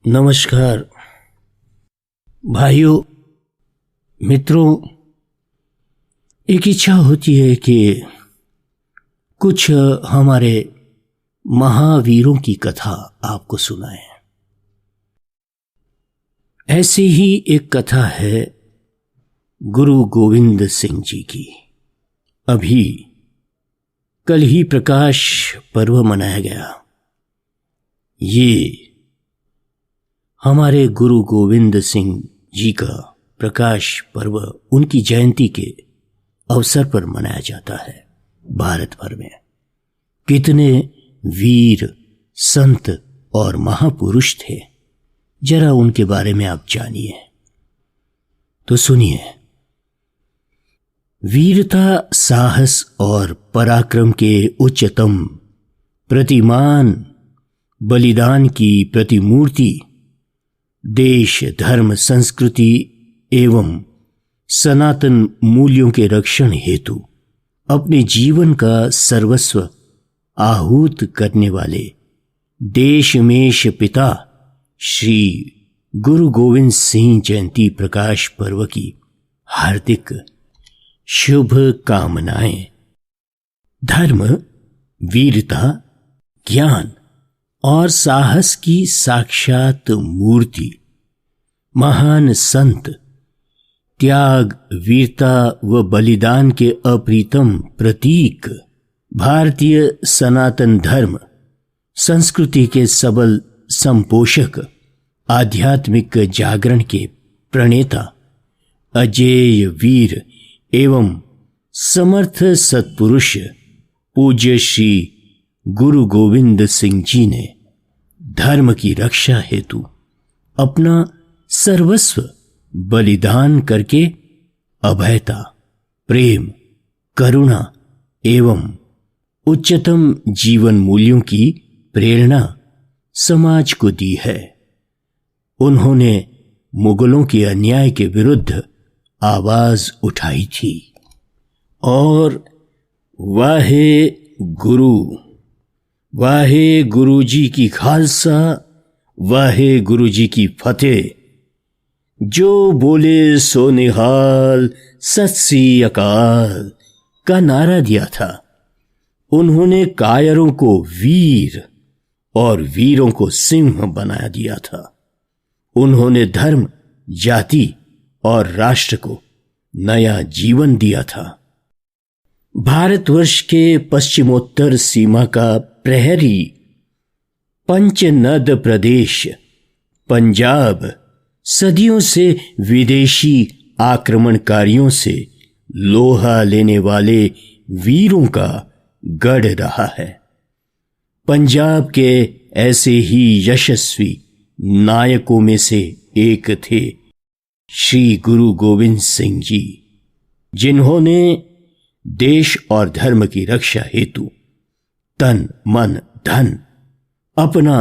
नमस्कार भाइयों मित्रों। एक इच्छा होती है कि कुछ हमारे महावीरों की कथा आपको सुनाएं। ऐसी ही एक कथा है गुरु गोविंद सिंह जी की। अभी कल ही प्रकाश पर्व मनाया गया। ये हमारे गुरु गोविंद सिंह जी का प्रकाश पर्व उनकी जयंती के अवसर पर मनाया जाता है। भारत भर में कितने वीर संत और महापुरुष थे, जरा उनके बारे में आप जानिए। तो सुनिए। वीरता, साहस और पराक्रम के उच्चतम प्रतिमान, बलिदान की प्रतिमूर्ति, देश, धर्म, संस्कृति एवं सनातन मूल्यों के रक्षण हेतु अपने जीवन का सर्वस्व आहूत करने वाले देशमेश पिता श्री गुरु गोविंद सिंह जयंती प्रकाश पर्व की हार्दिक शुभ कामनाएं। धर्म, वीरता, ज्ञान और साहस की साक्षात मूर्ति, महान संत, त्याग, वीरता व बलिदान के अप्रीतम प्रतीक, भारतीय सनातन धर्म संस्कृति के सबल संपोषक, आध्यात्मिक जागरण के प्रणेता, अजेय वीर एवं समर्थ सत्पुरुष पूज्य श्री गुरु गोविंद सिंह जी ने धर्म की रक्षा हेतु अपना सर्वस्व बलिदान करके अभयता, प्रेम, करुणा एवं उच्चतम जीवन मूल्यों की प्रेरणा समाज को दी है। उन्होंने मुगलों के अन्याय के विरुद्ध आवाज उठाई थी और वाहे गुरु जी की खालसा, वाहे गुरु जी की फतेह, जो बोले सो निहाल, सत श्री अकाल का नारा दिया था। उन्होंने कायरों को वीर और वीरों को सिंह बना दिया था। उन्होंने धर्म, जाति और राष्ट्र को नया जीवन दिया था। भारतवर्ष के पश्चिमोत्तर सीमा का प्रहरी पंचनद प्रदेश पंजाब सदियों से विदेशी आक्रमणकारियों से लोहा लेने वाले वीरों का गढ़ रहा है। पंजाब के ऐसे ही यशस्वी नायकों में से एक थे श्री गुरु गोविंद सिंह जी, जिन्होंने देश और धर्म की रक्षा हेतु तन, मन, धन, अपना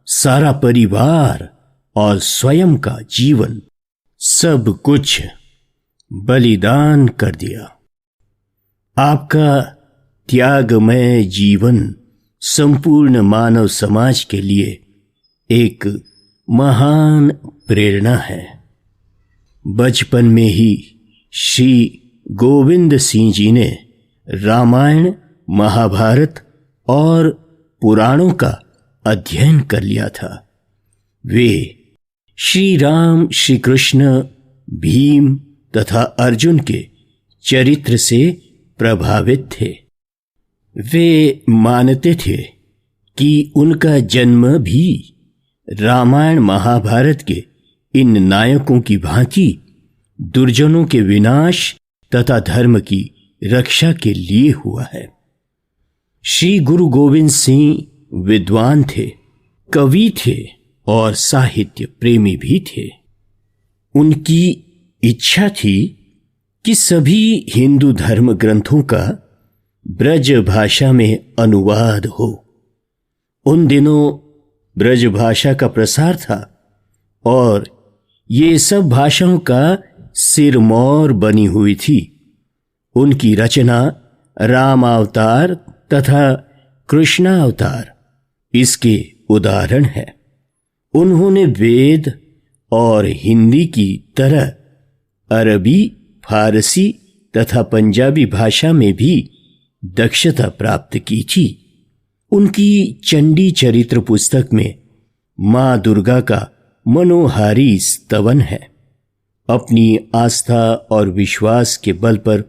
सारा परिवार और स्वयं का जीवन सब कुछ बलिदान कर दिया। आपका त्यागमय जीवन संपूर्ण मानव समाज के लिए एक महान प्रेरणा है। बचपन में ही श्री गोविंद सिंह जी ने रामायण, महाभारत और पुराणों का अध्ययन कर लिया था। वे श्री राम, श्री कृष्ण, भीम तथा अर्जुन के चरित्र से प्रभावित थे। वे मानते थे कि उनका जन्म भी रामायण, महाभारत के इन नायकों की भांति दुर्जनों के विनाश तथा धर्म की रक्षा के लिए हुआ है। श्री गुरु गोविंद सिंह विद्वान थे, कवि थे और साहित्य प्रेमी भी थे। उनकी इच्छा थी कि सभी हिंदू धर्म ग्रंथों का ब्रज भाषा में अनुवाद हो। उन दिनों ब्रज भाषा का प्रसार था और ये सब भाषाओं का सिरमौर बनी हुई थी। उनकी रचना रामावतार तथा कृष्णावतार इसके उदाहरण है। उन्होंने वेद और हिंदी की तरह अरबी, फारसी तथा पंजाबी भाषा में भी दक्षता प्राप्त की थी। उनकी चंडी चरित्र पुस्तक में मां दुर्गा का मनोहारी स्तवन है। अपनी आस्था और विश्वास के बल पर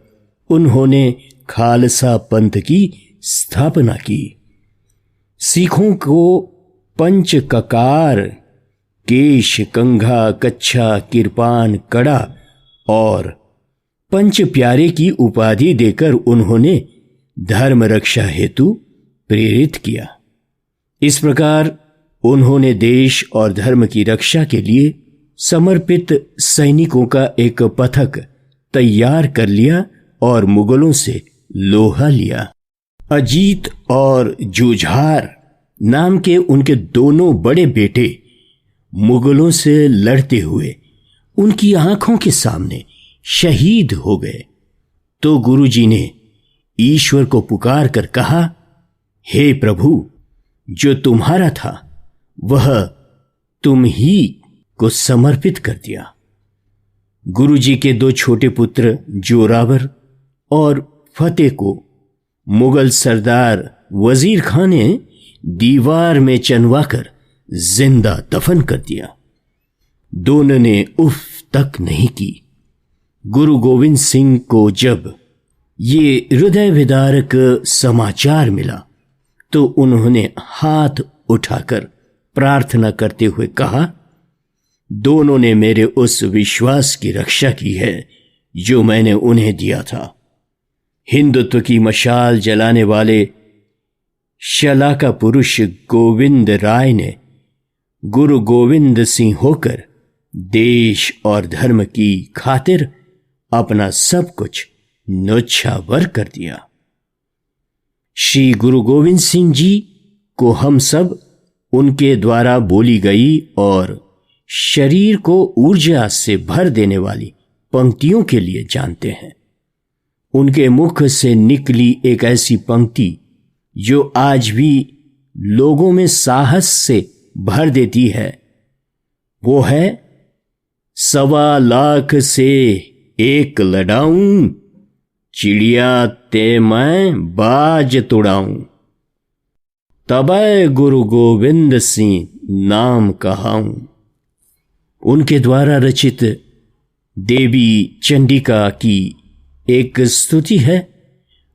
उन्होंने खालसा पंथ की स्थापना की। सिखों को पंच ककार, केश, कंघा, कच्छा, किरपान, कड़ा और पंच प्यारे की उपाधि देकर उन्होंने धर्म रक्षा हेतु प्रेरित किया। इस प्रकार उन्होंने देश और धर्म की रक्षा के लिए समर्पित सैनिकों का एक पथक तैयार कर लिया और मुगलों से लोहा लिया। अजीत और जुझार नाम के उनके दोनों बड़े बेटे मुगलों से लड़ते हुए उनकी आंखों के सामने शहीद हो गए तो गुरुजी ने ईश्वर को पुकार कर कहा, हे प्रभु, जो तुम्हारा था वह तुम ही को समर्पित कर दिया। गुरुजी के दो छोटे पुत्र जोरावर और फतेह को मुगल सरदार वजीर खान ने दीवार में चनवाकर जिंदा दफन कर दिया। दोनों ने उफ तक नहीं की। गुरु गोविंद सिंह को जब ये हृदय विदारक समाचार मिला तो उन्होंने हाथ उठाकर प्रार्थना करते हुए कहा, दोनों ने मेरे उस विश्वास की रक्षा की है जो मैंने उन्हें दिया था। हिंदुत्व की मशाल जलाने वाले शलाका पुरुष गोविंद राय ने गुरु गोविंद सिंह होकर देश और धर्म की खातिर अपना सब कुछ न्योछावर कर दिया। श्री गुरु गोविंद सिंह जी को हम सब उनके द्वारा बोली गई और शरीर को ऊर्जा से भर देने वाली पंक्तियों के लिए जानते हैं। उनके मुख से निकली एक ऐसी पंक्ति जो आज भी लोगों में साहस से भर देती है, वो है, 1.25 लाख से एक लड़ाऊं, चिड़िया ते मैं बाज तुड़ाऊं, तबै गुरु गोविंद सिंह नाम कहाऊं। उनके द्वारा रचित देवी चंडिका की एक स्तुति है।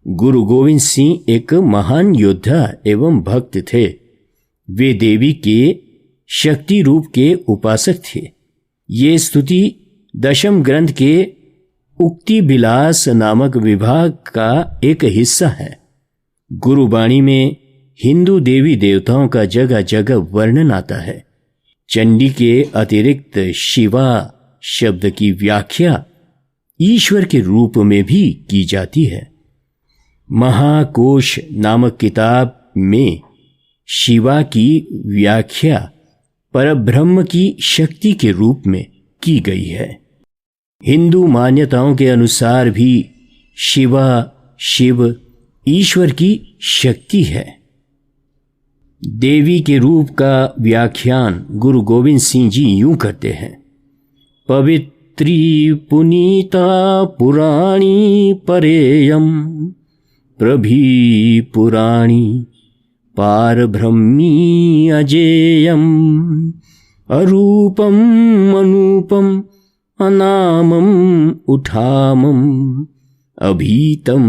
गुरु गोविंद सिंह एक महान योद्धा एवं भक्त थे। वे देवी के शक्ति रूप के उपासक थे। ये स्तुति दशम ग्रंथ के उक्ति विलास नामक विभाग का एक हिस्सा है। गुरुबाणी में हिंदू देवी देवताओं का जगह जगह वर्णन आता है। चंडी के अतिरिक्त शिवा शब्द की व्याख्या ईश्वर के रूप में भी की जाती है। महाकोश नामक किताब में शिवा की व्याख्या परब्रह्म की शक्ति के रूप में की गई है। हिंदू मान्यताओं के अनुसार भी शिवा शिव ईश्वर की शक्ति है। देवी के रूप का व्याख्यान गुरु गोविंद सिंह जी यूं करते हैं, पवित्री पुनीता पुराणी परेयम प्रभी पुराणी पारब्रह्मी अजेयम अरूपम अनूपम अनामम उठामम अभीतम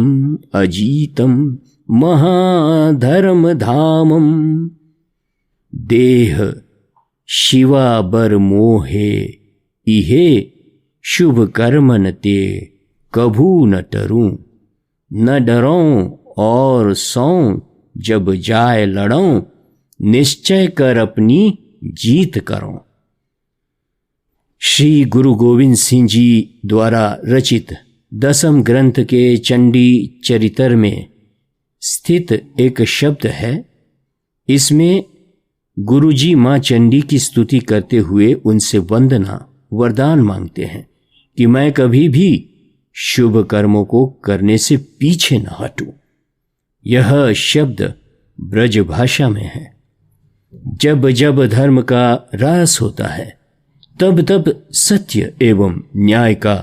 अजीतम महाधर्म धामम देह शिवा बर मोहे इहे शुभ कर्मन ते कभू न टरूं न डरों और सौं जब जाए लड़ों निश्चय कर अपनी जीत करो। श्री गुरु गोविंद सिंह जी द्वारा रचित दसम ग्रंथ के चंडी चरित्र में स्थित एक शब्द है। इसमें गुरुजी मां चंडी की स्तुति करते हुए उनसे वंदना वरदान मांगते हैं कि मैं कभी भी शुभ कर्मों को करने से पीछे न हटूं। यह शब्द ब्रज भाषा में है। जब जब धर्म का ह्रास होता है तब तब सत्य एवं न्याय का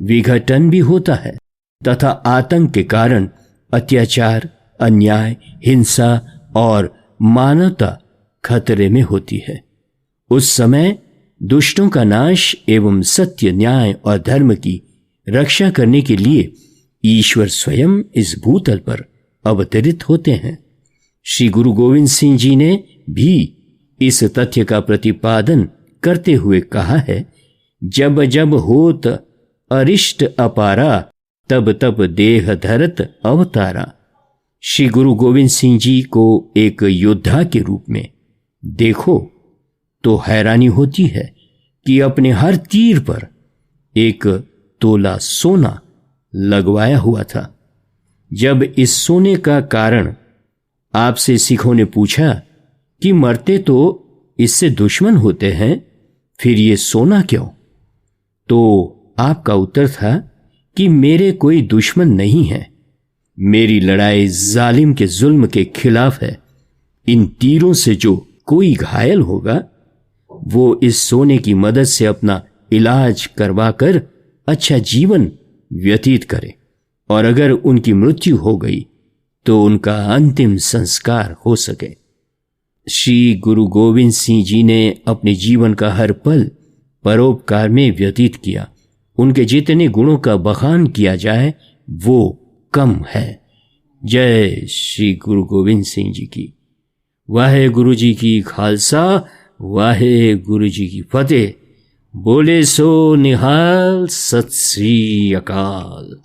विघटन भी होता है तथा आतंक के कारण अत्याचार, अन्याय, हिंसा और मानवता खतरे में होती है। उस समय दुष्टों का नाश एवं सत्य, न्याय और धर्म की रक्षा करने के लिए ईश्वर स्वयं इस भूतल पर अवतरित होते हैं। श्री गुरु गोविंद सिंह जी ने भी इस तथ्य का प्रतिपादन करते हुए कहा है, जब जब होत अरिष्ट अपारा, तब तब देह धरत अवतारा। श्री गुरु गोविंद सिंह जी को एक योद्धा के रूप में देखो तो हैरानी होती है कि अपने हर तीर पर एक तोला सोना लगवाया हुआ था। जब इस सोने का कारण आपसे सिखों ने पूछा कि मरते तो इससे दुश्मन होते हैं, फिर ये सोना क्यों? तो आपका उत्तर था कि मेरे कोई दुश्मन नहीं है, मेरी लड़ाई जालिम के जुल्म के खिलाफ है। इन तीरों से जो कोई घायल होगा वो इस सोने की मदद से अपना इलाज करवाकर अच्छा जीवन व्यतीत करे, और अगर उनकी मृत्यु हो गई तो उनका अंतिम संस्कार हो सके। श्री गुरु गोविंद सिंह जी ने अपने जीवन का हर पल परोपकार में व्यतीत किया। उनके जितने गुणों का बखान किया जाए वो कम है। जय श्री गुरु गोविंद सिंह जी की। वाहे गुरु जी की खालसा, वाहे गुरु जी की फतेह। बोले सो निहाल, सत श्री अकाल।